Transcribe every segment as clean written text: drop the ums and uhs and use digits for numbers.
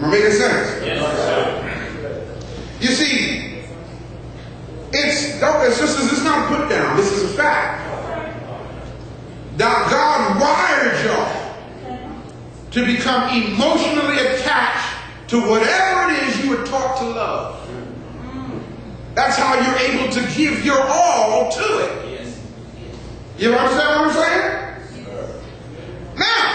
Am I making sense? Yes, sir. You see, sisters, it's not a put down. This is a fact. Now, God wired y'all to become emotionally attached to whatever it is you were taught to love. That's how you're able to give your all to it. You understand what I'm saying? Now,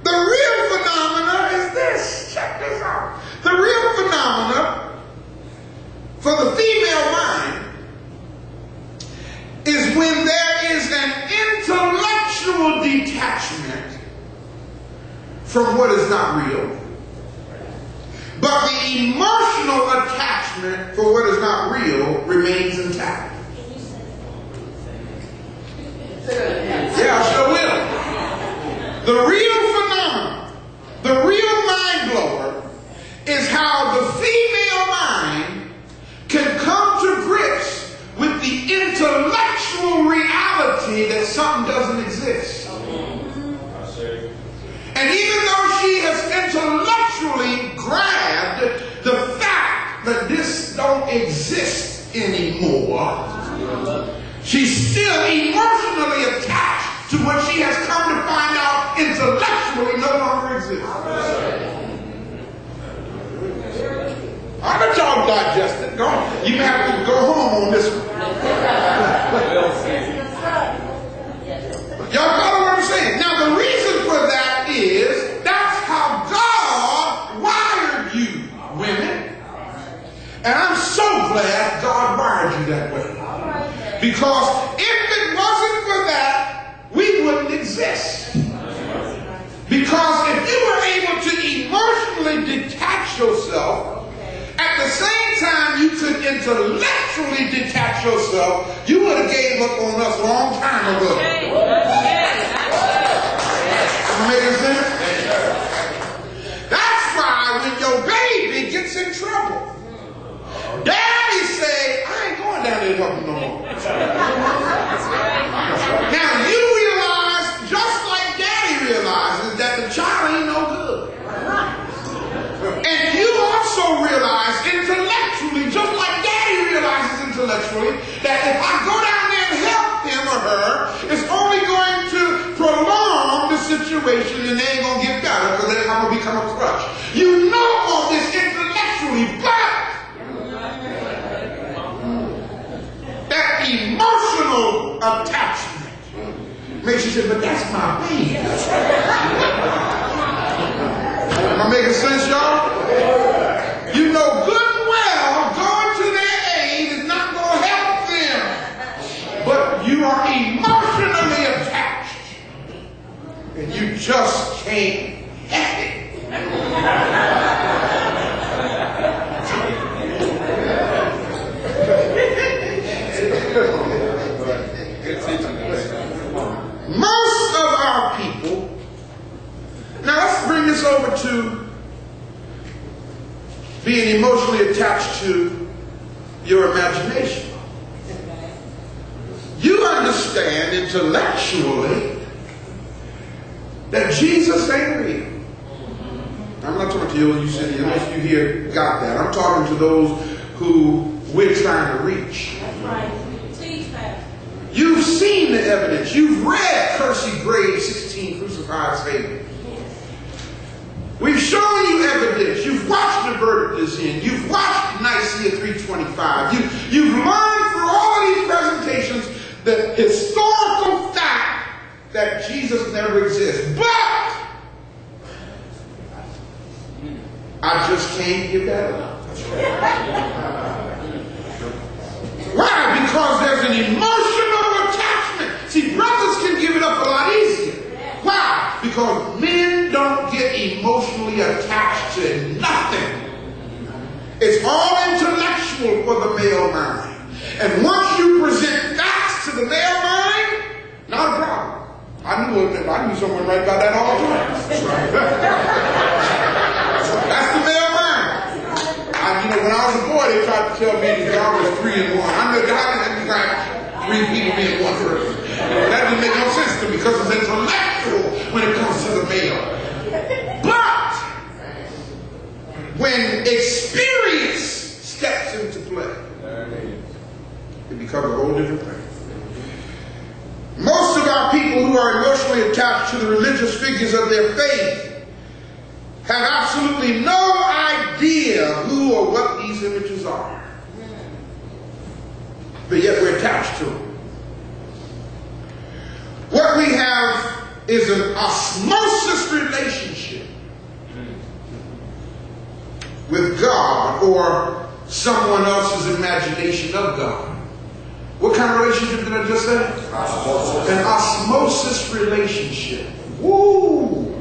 the real phenomena is this. Check this out. The real phenomena for the female mind is when there is an intellectual detachment from what is not real, but the emotional attachment for what is not real remains intact. Yeah, I sure will. The real phenomenon, the real mind blower, is how the female mind can come to grips with the intellectual reality that something doesn't exist. And even though she has intellectually grabbed the fact that this don't exist anymore, she's still emotionally attached to what she has come to find out intellectually no longer exists. I bet y'all digest it. You may have to go home on this one. Y'all follow what I'm saying? Now the reason for that is that's how God wired you, women. And I'm so glad God wired you that way. Because if it wasn't for that, we wouldn't exist. Because if you were able to emotionally detach yourself, at the same time you could intellectually detach yourself, you would have gave up on us a long time ago. Am I making sense? That's why when your baby gets in trouble, daddy say, I ain't going down there to help you no more. Now you realize, just like daddy realizes, that the child ain't no good. And you also realize intellectually, just like daddy realizes intellectually, that if I go down there and help him or her, it's only going to prolong the situation and they ain't going to get better because they're going to become a crutch. You know all this intellectually, but that emotional attachment makes you say, but that's my baby. Am I making sense, y'all? You know good and well going to their aid is not going to help them. But you are emotionally attached. And you just can't help it. Most of our people, now let's bring this over to being emotionally attached to your imagination. You understand intellectually that Jesus ain't real. I'm not talking to you sitting here, unless you here got that. I'm talking to those who we're trying to reach. That's right. Teach that. You've seen the evidence. You've read Kersey Graves' 16 Crucified Statement. We've shown you evidence. You've watched the verdict is in. You've watched Nicaea 325. You've learned through all of these presentations the historical fact that Jesus never exists. But I just can't give that up. Why? Because there's an emotional attachment. See, brothers can give it up a lot easier. Why? Because men don't get emotionally attached to nothing. It's all intellectual for the male mind. And once you present facts to the male mind, not a problem. I knew someone right about that all the time. That's the male mind. When I was a boy, they tried to tell me that God was 3 in 1. I know God is like 3 people being one person. That didn't make no sense to me because it's intellectual when it comes to the male. But when experience steps into play, it becomes a whole different thing. Most of our people who are emotionally attached to the religious figures of their faith have absolutely no idea who or what these images are. But yet we're attached to them. What we have is an osmosis relationship with God or someone else's imagination of God. What kind of relationship did I just say? Osmosis. An osmosis relationship. Woo!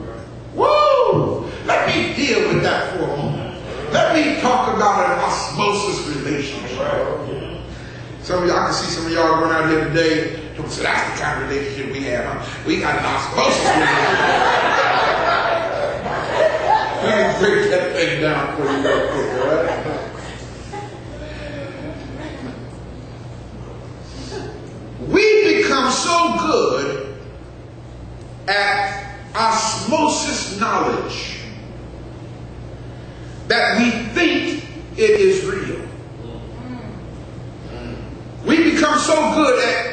Woo! Let me deal with that for a moment. Let me talk about an osmosis relationship. Some of y'all, I can see some of y'all going out here today. So that's the kind of relationship we have. Huh? We got an osmosis relationship. We can break that thing down for you real quick, all right? We become so good at osmosis knowledge that we think it is real. We become so good at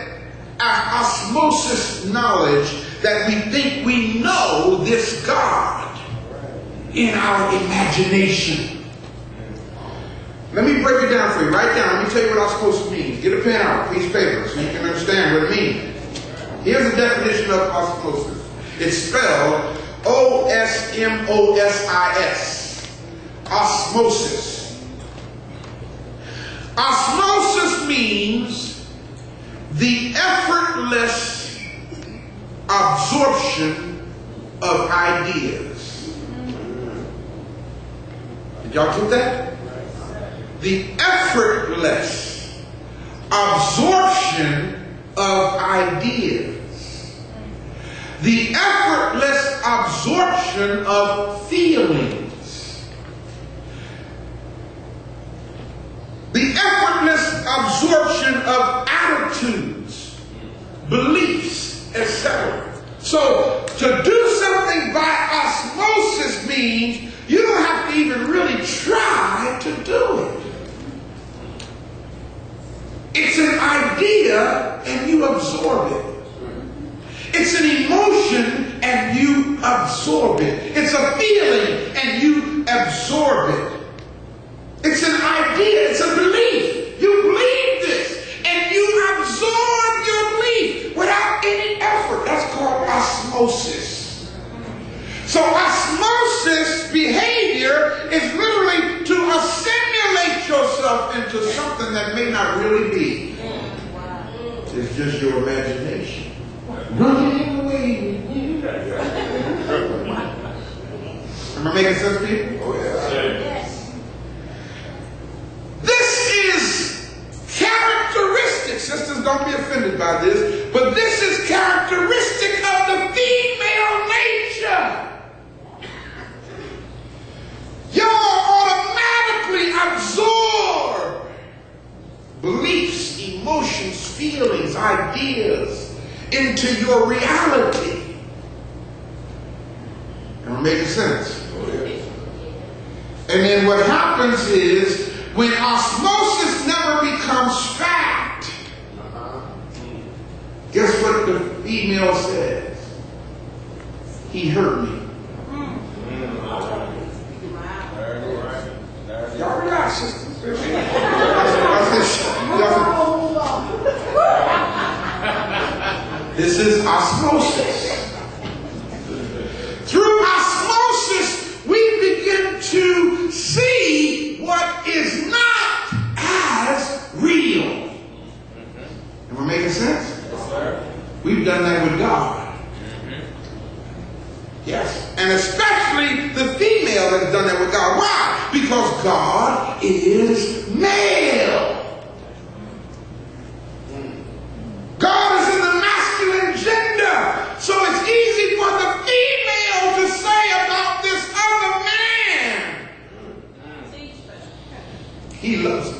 osmosis knowledge that we think we know this God in our imagination. Let me break it down for you. Write down. Let me tell you what osmosis means. Get a pen out, a piece of paper, so you can understand what it means. Here's the definition of osmosis. It's spelled O-S-M-O-S-I-S. Osmosis. Osmosis means the effortless absorption of ideas. Did y'all get that? The effortless absorption of ideas. The effortless absorption of feelings. The effortless absorption of attitudes, beliefs, etc. So, to do something by osmosis means you don't have to even really try to do it. It's an idea and you absorb it. It's an emotion and you absorb it. It's a feeling and you absorb it. It's an idea, it's a belief. You believe this and you absorb your belief without any effort. That's called osmosis. So osmosis behavior is literally to assimilate yourself into something that may not really be. It's just your imagination. Running away with you. Am I making sense, people? Oh, yeah. This is characteristic. Sisters, don't be offended by this, but this is characteristic of the female nature. Y'all automatically absorb beliefs, emotions, feelings, ideas into your reality. Am I making sense? Oh, yes. And then what happens is when osmosis never becomes fact, guess what the female says? He hurt me. Y'all relax, sisters. This is osmosis. Through osmosis, we begin to see what is not as real. Am I making sense? Yes, sir. We've done that with God. Yes. And especially the female has done that with God. Why? Because God is male. God is in the masculine gender. So it's easy for the female to say about this other man, he loves me.